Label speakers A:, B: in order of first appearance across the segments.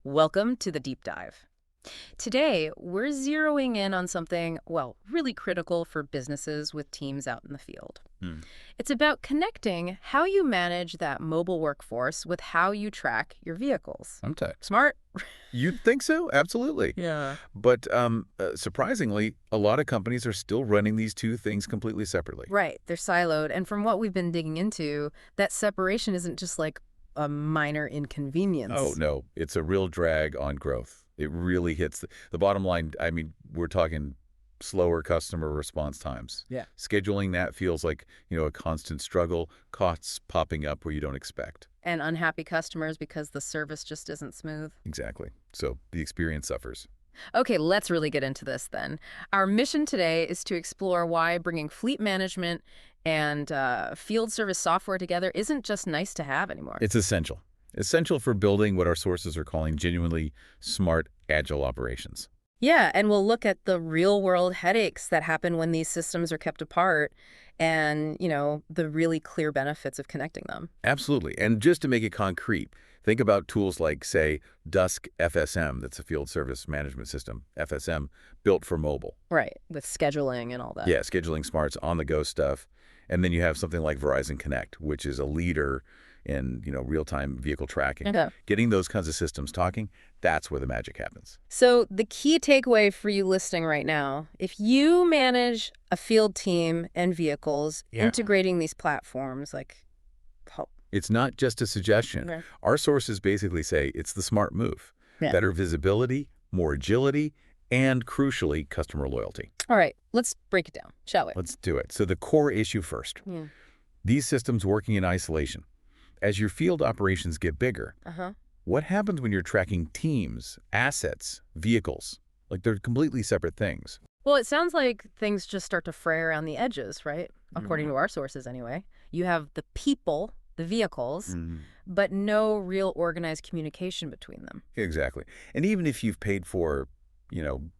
A: Welcome to the deep dive. Today, we're zeroing in on something, well, really critical for businesses with teams out in the field.
B: Hmm.
A: It's about connecting how you manage that mobile workforce with how you track your vehicles.
B: Okay.
A: Smart?
B: You'd think so? Absolutely.
A: Yeah.
B: But surprisingly, a lot of companies are still running these two things completely separately.
A: Right, they're siloed. And from what we've been digging into, that separation isn't just like a minor
B: Oh,
A: inconvenience.
B: no. It's a real drag on growth. It really hits the bottom line. I mean, we're talking slower customer response times.
A: Yeah.
B: Scheduling that feels like, a constant struggle, costs popping up where you don't expect.
A: And unhappy customers because the service just isn't smooth.
B: Exactly. So the experience suffers.
A: Okay, let's really get into this then. Our mission today is to explore why bringing fleet management and field service software together isn't just nice to have anymore.
B: It's essential. Essential for building what our sources are calling genuinely smart, agile operations.
A: Yeah, and we'll look at the real world headaches that happen when these systems are kept apart and, the really clear benefits of connecting them.
B: Absolutely. And just to make it concrete, think about tools like, say, Dusk FSM, that's a field service management system, FSM, built for mobile.
A: Right, with scheduling and all that.
B: Yeah, scheduling smarts, on-the-go stuff. And then you have something like Verizon Connect, which is a leader in, real-time vehicle tracking.
A: Okay.
B: Getting those kinds of systems talking, that's where the magic happens.
A: So the key takeaway for you listening right now, if you manage a field team and vehicles,
B: Yeah.
A: integrating these platforms like
B: It's not just a suggestion.
A: Okay.
B: Our sources basically say it's the smart move.
A: Yeah.
B: Better visibility, more agility, and crucially, customer loyalty.
A: All right, let's break it down, shall we?
B: Let's do it. So the core issue first.
A: Yeah.
B: These systems working in isolation. As your field operations get bigger,
A: Uh-huh.
B: what happens when you're tracking teams, assets, vehicles? Like they're completely separate things.
A: Well, it sounds like things just start to fray around the edges, right? According to our sources anyway. You have the people, the vehicles, but no real organized communication between them.
B: Exactly. And even if you've paid for, you know,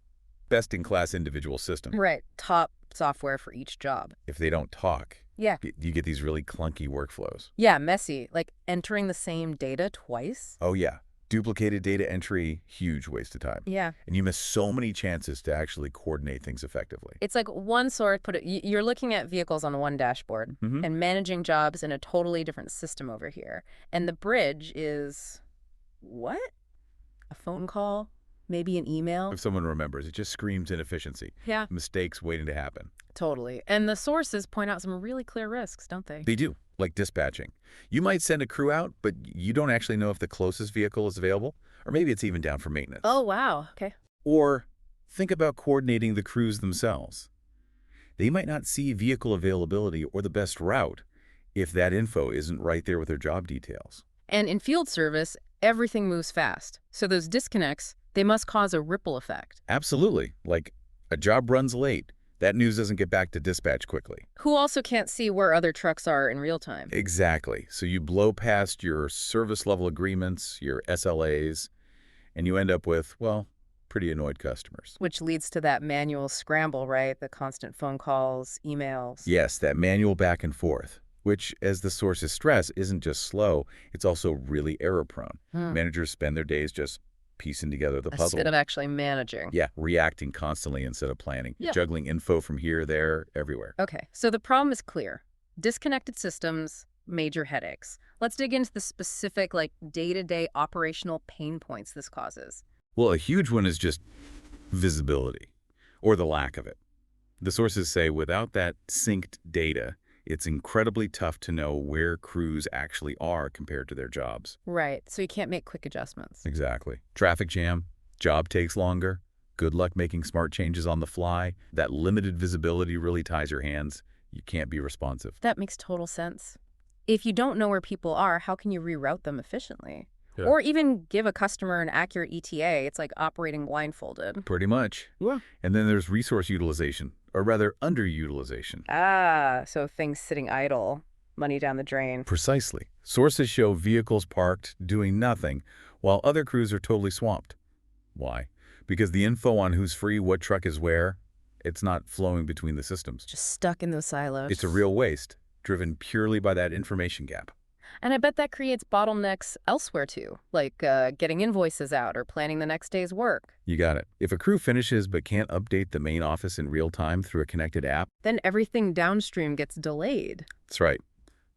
B: best-in-class individual systems,
A: Right, top software for each job.
B: if they don't talk,
A: Yeah.
B: you get these really clunky workflows.
A: Yeah, messy, like entering the same data twice.
B: Oh, yeah. Duplicated data entry, huge waste of time.
A: Yeah.
B: And you miss so many chances to actually coordinate things effectively.
A: It's like one source, you're looking at vehicles on one dashboard
B: Mhm.
A: and managing jobs in a totally different system over here. And the bridge is what? A phone call? Maybe an email?
B: If someone remembers, it just screams inefficiency.
A: Yeah.
B: Mistakes waiting to happen.
A: Totally. And the sources point out some really clear risks, don't they?
B: They do, like dispatching. You might send a crew out, but you don't actually know if the closest vehicle is available, or maybe it's even down for maintenance.
A: Oh, wow. Okay.
B: Or think about coordinating the crews themselves. They might not see vehicle availability or the best route if that info isn't right there with their job details.
A: And in field service, everything moves fast. So those disconnects, they must cause a ripple effect.
B: Absolutely. Like a job runs late. That news doesn't get back to dispatch quickly.
A: Who also can't see where other trucks are in real time.
B: Exactly. So you blow past your service level agreements, your SLAs, and you end up with, well, pretty annoyed customers.
A: Which leads to that manual scramble, right? The constant phone calls, emails.
B: Yes, that manual back and forth, which, as the sources stress, isn't just slow, it's also really error-prone. Managers spend their days just piecing together the puzzle.
A: Instead of actually managing.
B: Yeah, reacting constantly instead of planning.
A: Yeah.
B: Juggling info from here, there, everywhere.
A: Okay, so the problem is clear. Disconnected systems, major headaches. Let's dig into the specific, day-to-day operational pain points this causes.
B: Well, a huge one is just visibility, or the lack of it. The sources say without that synced data, it's incredibly tough to know where crews actually are compared to their jobs.
A: Right, so you can't make quick adjustments.
B: Exactly. Traffic jam, job takes longer, good luck making smart changes on the fly. That limited visibility really ties your hands. You can't be responsive.
A: That makes total sense. If you don't know where people are, how can you reroute them efficiently?
B: Yeah.
A: Or even give a customer an accurate ETA. It's like operating blindfolded.
B: Pretty much.
A: Yeah.
B: And then there's resource utilization, or rather underutilization.
A: Ah, so things sitting idle, money down the drain.
B: Precisely. Sources show vehicles parked, doing nothing, while other crews are totally swamped. Why? Because the info on who's free, what truck is where, it's not flowing between the systems.
A: Just stuck in those silos.
B: It's a real waste, driven purely by that information gap.
A: And I bet that creates bottlenecks elsewhere too, like getting invoices out or planning the next day's work.
B: You got it. If a crew finishes but can't update the main office in real time through a connected app,
A: Then everything downstream gets delayed.
B: that's right.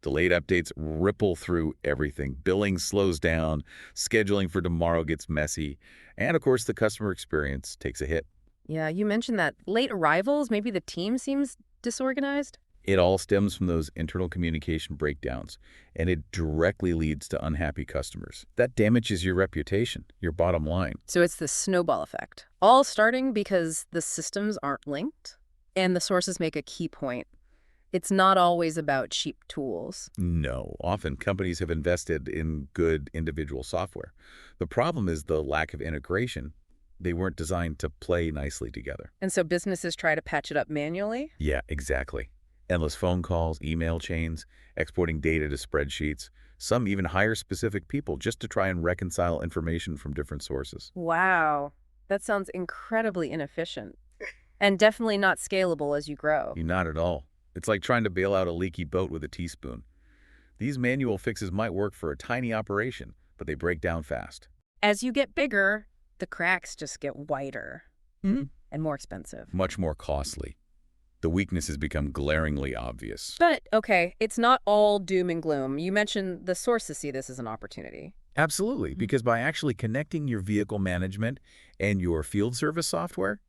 B: Delayed updates ripple through everything. Billing slows down, scheduling for tomorrow gets messy, and of course the customer experience takes a hit.
A: Yeah, you mentioned that late arrivals, maybe the team seems disorganized.
B: It all stems from those internal communication breakdowns, and it directly leads to unhappy customers. That damages your reputation, your bottom line.
A: So it's the snowball effect, all starting because the systems aren't linked. And the sources make a key point. It's not always about cheap tools.
B: No, often companies have invested in good individual software. The problem is the lack of integration. They weren't designed to play nicely together.
A: And so businesses try to patch it up manually?
B: Yeah, exactly. Endless phone calls, email chains, exporting data to spreadsheets. Some even hire specific people just to try and reconcile information from different sources.
A: Wow, that sounds incredibly inefficient. And definitely not scalable as you grow.
B: Not at all. It's like trying to bail out a leaky boat with a teaspoon. These manual fixes might work for a tiny operation, but they break down fast.
A: As you get bigger, the cracks just get wider and more expensive.
B: Much more costly. The weaknesses become glaringly obvious.
A: But, okay, it's not all doom and gloom. You mentioned the sources see this as an opportunity.
B: Absolutely, because by actually connecting your vehicle management and your field service software,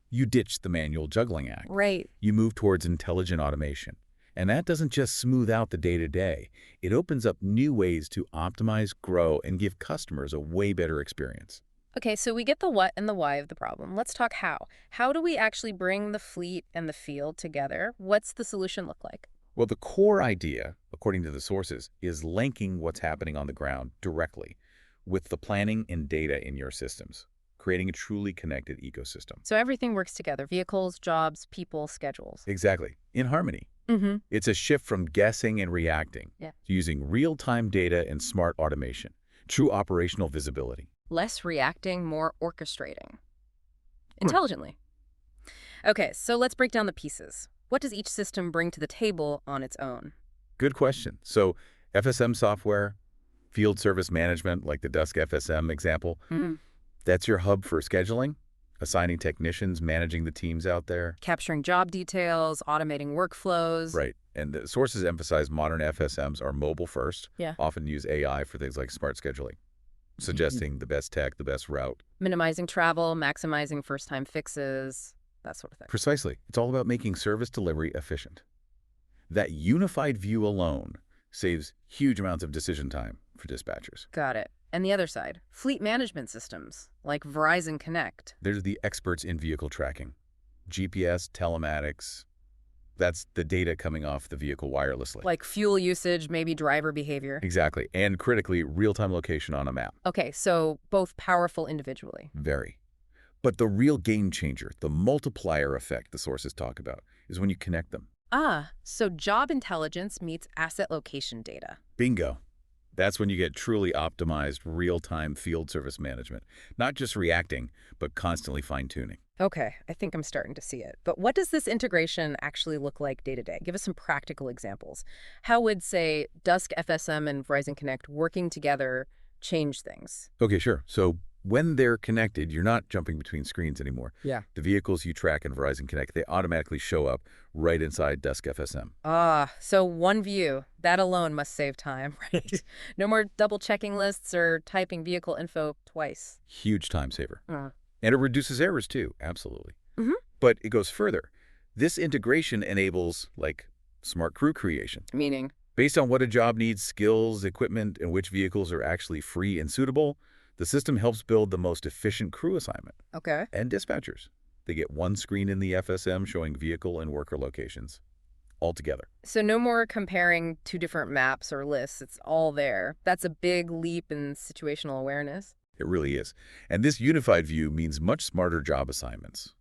B: you ditch the manual juggling act.
A: Right.
B: You move towards intelligent automation. And that doesn't just smooth out the day-to-day. It opens up new ways to optimize, grow, and give customers a way better experience.
A: Okay, so we get the what and the why of the problem. Let's talk how. How do we actually bring the fleet and the field together? What's the solution look like?
B: Well, the core idea, according to the sources, is linking what's happening on the ground directly with the planning and data in your systems, creating a truly connected ecosystem.
A: So everything works together. Vehicles, jobs, people, schedules.
B: Exactly. In harmony.
A: Mm-hmm.
B: It's a shift from guessing and reacting to using real-time data and smart automation, true operational visibility.
A: Less reacting, more orchestrating. Intelligently. Okay, so let's break down the pieces. What does each system bring to the table on its own?
B: Good question. So FSM software, field service management, like the Dusk FSM example, that's your hub for scheduling, assigning technicians, managing the teams out there.
A: Capturing job details, automating workflows.
B: Right. And the sources emphasize modern FSMs are mobile first, often use AI for things like smart scheduling, suggesting the best tech, the best route.
A: Minimizing travel, maximizing first-time fixes, that sort of thing.
B: Precisely. It's all about making service delivery efficient. That unified view alone saves huge amounts of decision time for dispatchers.
A: Got it. And the other side, fleet management systems, like Verizon Connect.
B: They're the experts in vehicle tracking. GPS, telematics, that's the data coming off the vehicle wirelessly.
A: Like fuel usage, maybe driver behavior.
B: Exactly. And critically, real-time location on a map.
A: Okay, so both powerful individually.
B: Very. But the real game changer, the multiplier effect the sources talk about, is when you connect them.
A: Ah, so job intelligence meets asset location data.
B: Bingo. That's when you get truly optimized real-time field service management. Not just reacting, but constantly fine-tuning.
A: Okay, I think I'm starting to see it. But what does this integration actually look like day to day? Give us some practical examples. How would, say, Dusk FSM and Verizon Connect working together change things?
B: Okay, sure. So when they're connected, you're not jumping between screens anymore.
A: Yeah.
B: The vehicles you track in Verizon Connect, they automatically show up right inside Dusk FSM.
A: Ah, so one view. That alone must save time, right? No more double-checking lists or typing vehicle info twice.
B: Huge time saver. And it reduces errors too, absolutely.
A: Mm-hmm.
B: But it goes further. This integration enables, like, smart crew creation.
A: Meaning?
B: Based on what a job needs, skills, equipment, and which vehicles are actually free and suitable, the system helps build the most efficient crew assignment.
A: Okay.
B: And dispatchers. They get one screen in the FSM showing vehicle and worker locations all together.
A: So no more comparing two different maps or lists. It's all there. That's a big leap in situational awareness.
B: It really is. And this unified view means much smarter job assignments.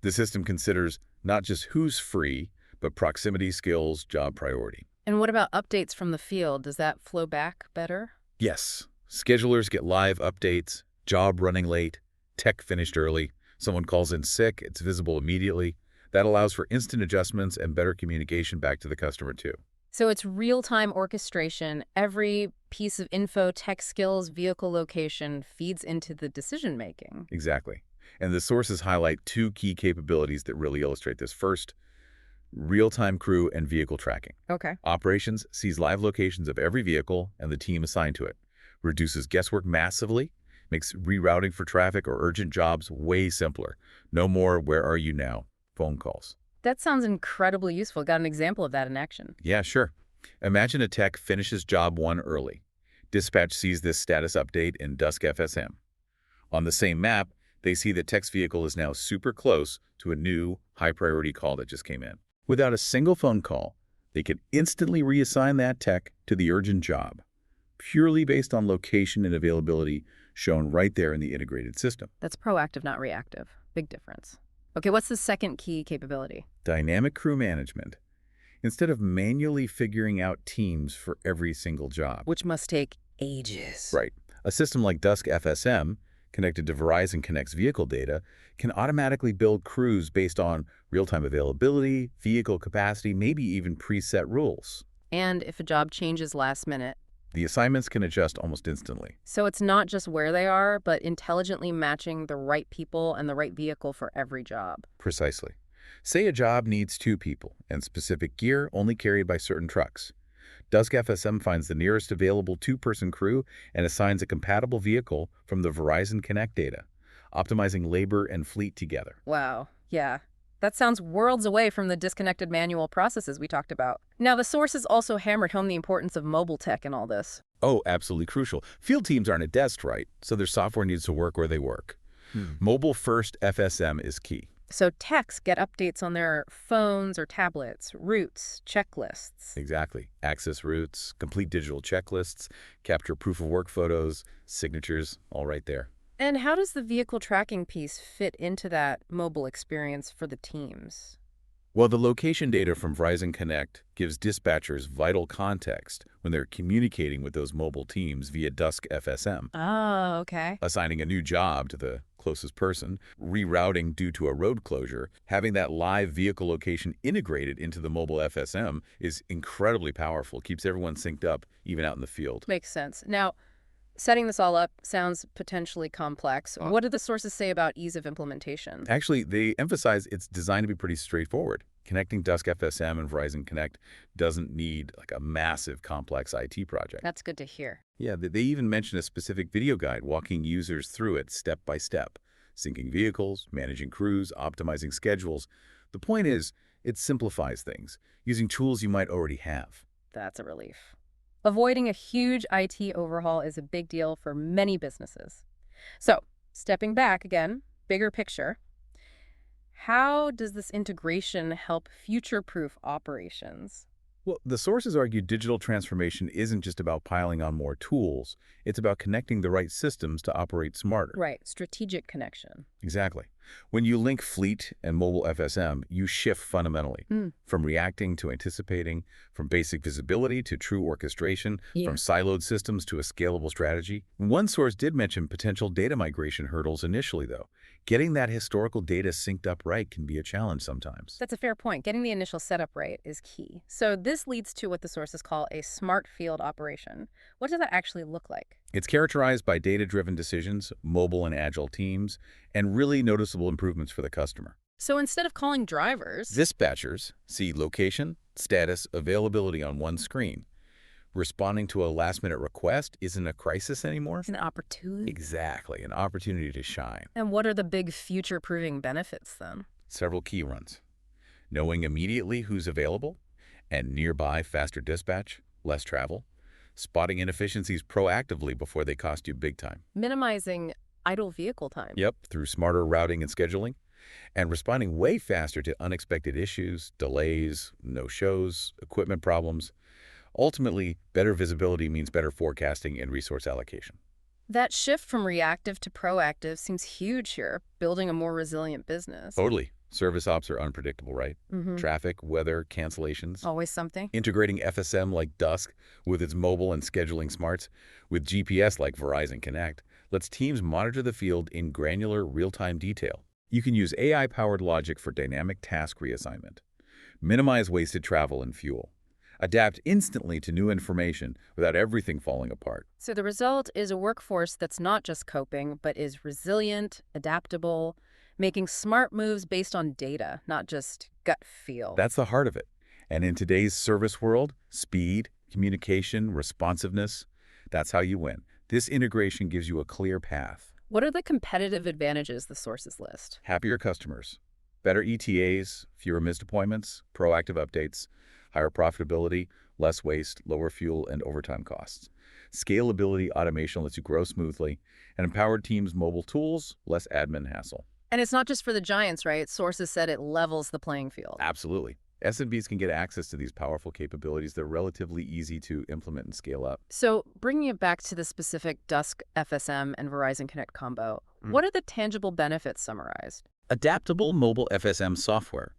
B: The system considers not just who's free, but proximity, skills, job priority.
A: And what about updates from the field? Does that flow back better?
B: Yes. Schedulers get live updates, job running late, tech finished early. Someone calls in sick, it's visible immediately. That allows for instant adjustments and better communication back to the customer too.
A: So it's real-time orchestration. Every piece of info, tech skills, vehicle location feeds into the decision-making.
B: Exactly. And the sources highlight two key capabilities that really illustrate this. First, real-time crew and vehicle tracking.
A: Okay.
B: Operations sees live locations of every vehicle and the team assigned to it. Reduces guesswork massively, makes rerouting for traffic or urgent jobs way simpler. No more "where are you now?" phone calls.
A: That sounds incredibly useful. Got an example of that in action.
B: Yeah, sure. Imagine a tech finishes job one early. Dispatch sees this status update in Dusk FSM. On the same map, they see that tech's vehicle is now super close to a new high-priority call that just came in. Without a single phone call, they can instantly reassign that tech to the urgent job, purely based on location and availability shown right there in the integrated system.
A: That's proactive, not reactive. Big difference. Okay, what's the second key capability?
B: Dynamic crew management. Instead of manually figuring out teams for every single job.
A: Which must take ages.
B: Right. A system like Dusk FSM, connected to Verizon Connect's vehicle data, can automatically build crews based on real-time availability, vehicle capacity, maybe even preset rules.
A: And if a job changes last minute.
B: The assignments can adjust almost instantly.
A: So it's not just where they are, but intelligently matching the right people and the right vehicle for every job.
B: Precisely. Say a job needs 2 people and specific gear only carried by certain trucks. Dusk FSM finds the nearest available 2-person crew and assigns a compatible vehicle from the Verizon Connect data, optimizing labor and fleet together.
A: Wow. Yeah. That sounds worlds away from the disconnected manual processes we talked about. Now, the sources also hammered home the importance of mobile tech in all this.
B: Oh, absolutely crucial. Field teams aren't at desks, right? So their software needs to work where they work. Mobile-first FSM is key.
A: So techs get updates on their phones or tablets, routes, checklists.
B: Exactly. Access routes, complete digital checklists, capture proof-of-work photos, signatures, all right there.
A: And how does the vehicle tracking piece fit into that mobile experience for the teams?
B: Well, the location data from Verizon Connect gives dispatchers vital context when they're communicating with those mobile teams via Dusk FSM.
A: Oh, okay.
B: Assigning a new job to the closest person, rerouting due to a road closure, having that live vehicle location integrated into the mobile FSM is incredibly powerful, keeps everyone synced up, even out in the field.
A: Makes sense. Now, setting this all up sounds potentially complex. What do the sources say about ease of implementation?
B: Actually, they emphasize it's designed to be pretty straightforward. Connecting Dusk FSM and Verizon Connect doesn't need like a massive, complex IT project.
A: That's good to hear.
B: Yeah, they even mention a specific video guide walking users through it step by step, syncing vehicles, managing crews, optimizing schedules. The point is, it simplifies things, using tools you might already have.
A: That's a relief. Avoiding a huge IT overhaul is a big deal for many businesses. So, stepping back again, bigger picture, how does this integration help future-proof operations?
B: Well, the sources argue digital transformation isn't just about piling on more tools. It's about connecting the right systems to operate smarter.
A: Right, strategic connection.
B: Exactly. When you link fleet and mobile FSM, you shift fundamentally. From reacting to anticipating, from basic visibility to true orchestration, from siloed systems to a scalable strategy. One source did mention potential data migration hurdles initially, though. Getting that historical data synced up right can be a challenge sometimes.
A: That's a fair point. Getting the initial setup right is key. So this leads to what the sources call a smart field operation. What does that actually look like?
B: It's characterized by data-driven decisions, mobile and agile teams, and really noticeable improvements for the customer.
A: So instead of calling drivers,
B: Dispatchers see location, status, availability on one screen. Responding to a last-minute request isn't a crisis anymore.
A: it's an opportunity.
B: Exactly, an opportunity to shine.
A: And what are the big future-proofing benefits then?
B: Several key runs. Knowing immediately who's available, and nearby faster dispatch, less travel. Spotting inefficiencies proactively before they cost you big time.
A: Minimizing idle vehicle time.
B: Yep, through smarter routing and scheduling. And responding way faster to unexpected issues, delays, no-shows, equipment problems. Ultimately, better visibility means better forecasting and resource allocation.
A: That shift from reactive to proactive seems huge here, building a more resilient business.
B: Totally. Service ops are unpredictable, right? Traffic, weather, cancellations.
A: Always something.
B: Integrating FSM like Dusk with its mobile and scheduling smarts, with GPS like Verizon Connect, lets teams monitor the field in granular, real-time detail. You can use AI-powered logic for dynamic task reassignment. Minimize wasted travel and fuel. adapt instantly to new information without everything falling apart.
A: So the result is a workforce that's not just coping, but is resilient, adaptable, making smart moves based on data, not just gut feel.
B: That's the heart of it. And in today's service world, speed, communication, responsiveness, that's how you win. This integration gives you a clear path.
A: What are the competitive advantages the sources list?
B: Happier customers, better ETAs, fewer missed appointments, proactive updates, higher profitability, less waste, lower fuel and overtime costs. Scalability, automation lets you grow smoothly, and empowered teams, mobile tools, less admin hassle.
A: And it's not just for the giants, right? Sources said it levels the playing field.
B: Absolutely. SMBs can get access to these powerful capabilities. They're relatively easy to implement and scale up.
A: So bringing it back to the specific Dusk FSM and Verizon Connect combo, what are the tangible benefits summarized?
B: Adaptable mobile FSM software.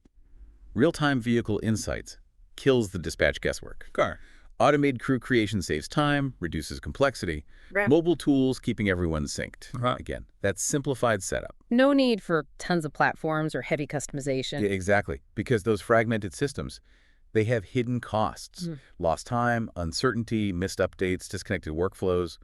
B: Real-time vehicle insights. Kills the dispatch guesswork.
C: Car.
B: Automated crew creation saves time, reduces complexity.
A: Right.
B: Mobile tools keeping everyone synced.
C: Uh-huh.
B: Again, that's simplified setup.
A: No need for tons of platforms or heavy customization.
B: Yeah, exactly. Because those fragmented systems, they have hidden costs. Lost time, uncertainty, missed updates, disconnected workflows.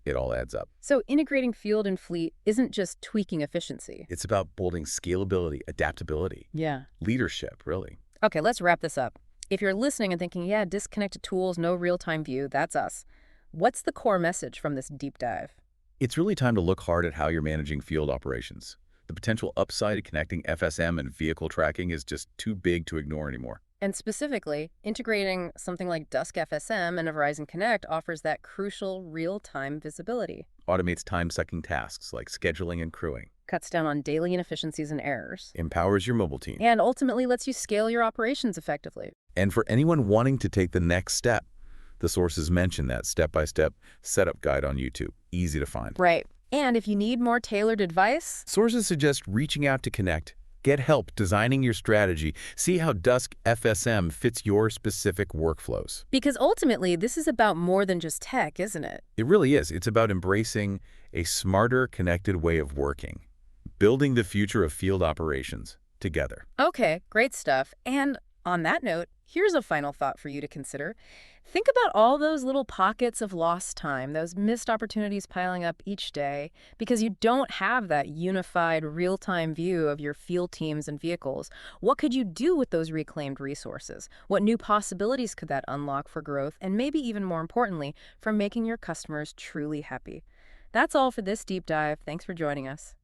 B: It all adds up.
A: So integrating field and fleet isn't just tweaking efficiency.
B: It's about building scalability, adaptability,
A: Yeah.
B: leadership, really.
A: Okay, let's wrap this up. If you're listening and thinking, yeah, disconnected tools, no real-time view, that's us. What's the core message from this deep dive?
B: It's really time to look hard at how you're managing field operations. The potential upside of connecting FSM and vehicle tracking is just too big to ignore anymore.
A: And specifically, integrating something like Dusk FSM and a Verizon Connect offers that crucial real-time visibility.
B: Automates time-sucking tasks like scheduling and crewing.
A: Cuts down on daily inefficiencies and errors.
B: Empowers your mobile team.
A: And ultimately lets you scale your operations effectively.
B: And for anyone wanting to take the next step, the sources mention that step-by-step setup guide on YouTube. Easy to find.
A: Right. And if you need more tailored advice,
B: Sources suggest reaching out to Connect. Get help designing your strategy. See how Dusk FSM fits your specific workflows.
A: because ultimately this is about more than just tech, isn't it?
B: It really is. It's about embracing a smarter, connected way of working. Building the future of field operations together.
A: Okay, great stuff. And on that note, here's a final thought for you to consider. Think about all those little pockets of lost time, those missed opportunities piling up each day, because you don't have that unified real-time view of your field teams and vehicles. What could you do with those reclaimed resources? What new possibilities could that unlock for growth, and maybe even more importantly, for making your customers truly happy? That's all for this deep dive. Thanks for joining us.